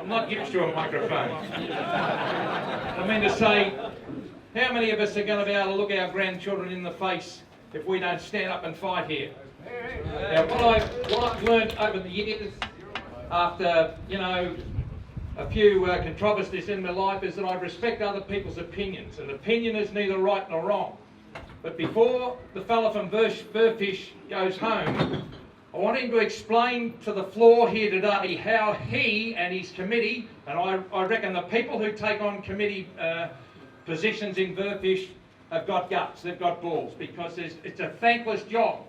I'm not used to a microphone. I mean to say, how many of us are going to be able to look our grandchildren in the face if we don't stand up and fight here? Now, what I've learned over the years, after, a few controversies in my life, is that I respect other people's opinions. An opinion is neither right nor wrong. But before the fella from Burfish goes home, I want him to explain to the floor here today how he and his committee, and I reckon the people who take on committee positions in Burfish have got guts, they've got balls, because it's a thankless job.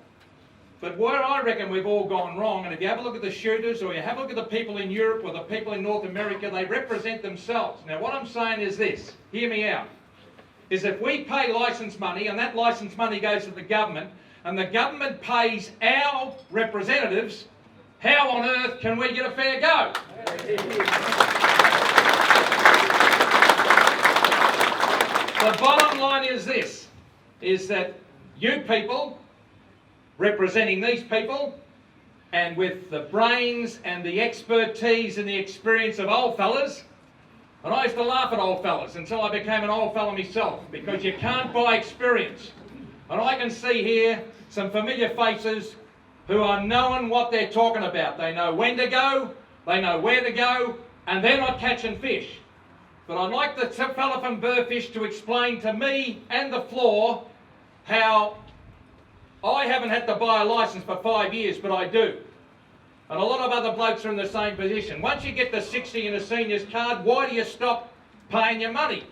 But where I reckon we've all gone wrong, and if you have a look at the shooters, or you have a look at the people in Europe or the people in North America, they represent themselves. Now what I'm saying is this, hear me out, is if we pay licence money, and that licence money goes to the government, and the government pays our representatives, how on earth can we get a fair go? The bottom line is this, is that you people, representing these people, and with the brains and the expertise and the experience of old fellas, and I used to laugh at old fellas until I became an old fella myself, because you can't buy experience. And I can see here some familiar faces who are knowing what they're talking about. They know when to go, they know where to go, and they're not catching fish. But I'd like the fella from Burfish to explain to me and the floor how I haven't had to buy a licence for 5 years, but I do. And a lot of other blokes are in the same position. Once you get to 60 in a senior's card, why do you stop paying your money?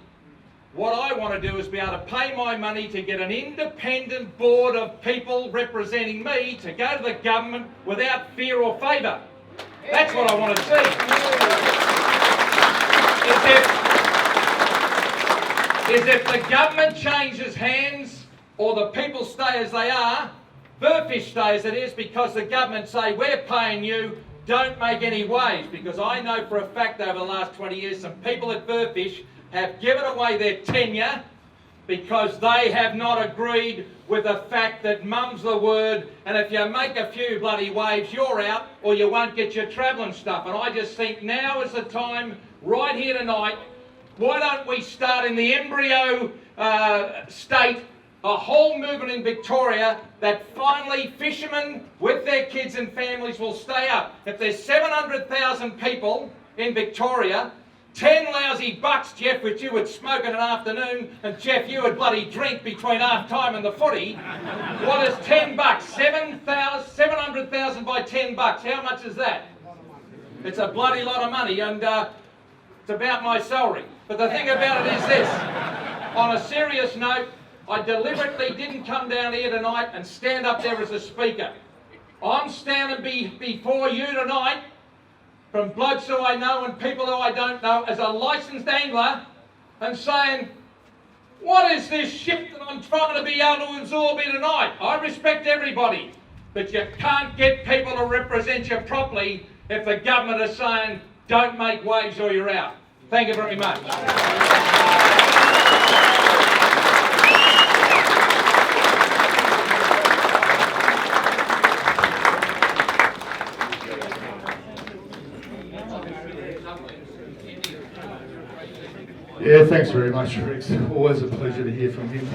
What I want to do is be able to pay my money to get an independent board of people representing me to go to the government without fear or favour. That's what I want to see. Is if the government changes hands or the people stay as they are, Burfish stay as it is, because the government say, we're paying you, don't make any waves. Because I know for a fact over the last 20 years, some people at Burfish have given away their tenure because they have not agreed with the fact that mum's the word, and if you make a few bloody waves, you're out, or you won't get your travelling stuff. And I just think now is the time, right here tonight, why don't we start in the embryo state a whole movement in Victoria that finally fishermen with their kids and families will stay up. If there's 700,000 people in Victoria, 10 lousy bucks, Jeff, which you would smoke in an afternoon, and Jeff, you would bloody drink between half time and the footy. What is 10 bucks? 700,000 by 10 bucks. How much is that? It's a bloody lot of money, and it's about my salary. But the thing about it is this, on a serious note, I deliberately didn't come down here tonight and stand up there as a speaker. I'm standing before you tonight, from blokes who I know and people who I don't know, as a licensed angler, and saying, what is this shit that I'm trying to be able to absorb here tonight? I respect everybody, but you can't get people to represent you properly if the government is saying, don't make waves or you're out. Thank you very much. Yeah, thanks very much, Rex. Always a pleasure to hear from him.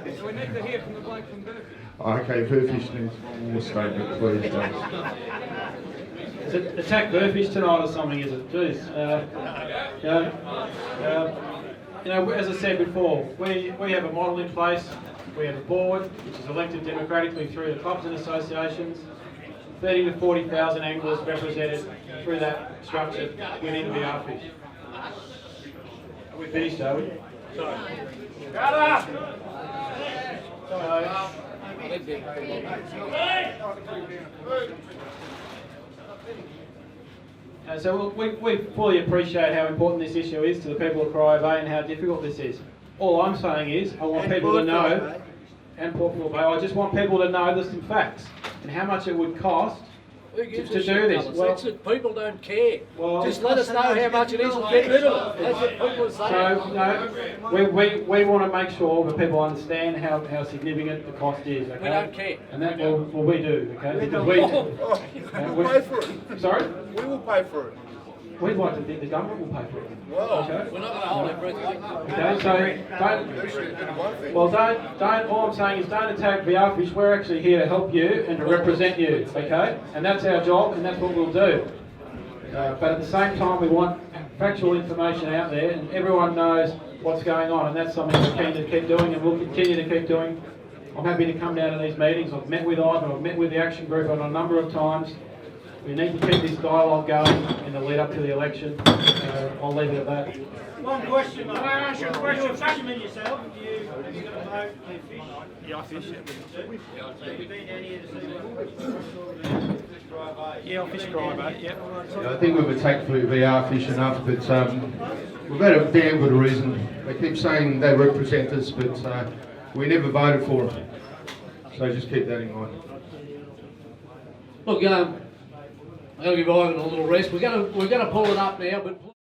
We need to hear from the bloke from Burfish. Okay, Burfish needs one more statement, please, James. Is it attack Burfish tonight or something, is it? Jeez. As I said before, we have a model in place. We have a board which is elected democratically through the clubs and associations. 30 to 40,000 anglers represented through that structure within BRFish. Are we finished, are we? Sorry. Shut up! So we fully appreciate how important this issue is to the people of Corio Bay and how difficult this is. All I'm saying is, I want people to know, and Port Phillip Bay, I just want people to know there's some facts and how much it would cost to do this. Well, it's that people don't care. Well, just let us know how much it is and get rid of it. That's what people are saying. So, we want to make sure that people understand how significant the cost is. Okay? We don't care. And that, well, we do, okay? We'll pay for it. Sorry? We will pay for it. we'd like to think the government will pay for it. Well, Okay? we're not going to hold our breath, mate. Okay, so don't, all I'm saying is don't attack VRFish. We're actually here to help you and to represent you, okay? And that's our job and that's what we'll do. But at the same time, we want factual information out there and everyone knows what's going on, and that's something we're keen to keep doing and we'll continue to keep doing. I'm happy to come down to these meetings. I've met with Ivan, I've met with the action group on a number of times. We need to keep this dialogue going in the lead up to the election. I'll leave it at that. One question, mate. I ask you a question? You're a fisherman yourself. Have you got a boat and fish? Yeah, I fish. So you've been down here to see what? Yeah, I fish dry bait, yep. Yeah, I think we've attacked VR fish enough, but we've had a damn good reason. They keep saying they represent us, but we never voted for them. So just keep that in mind. Look, I'm going to give Ivan a little rest. We're going to pull it up now, but.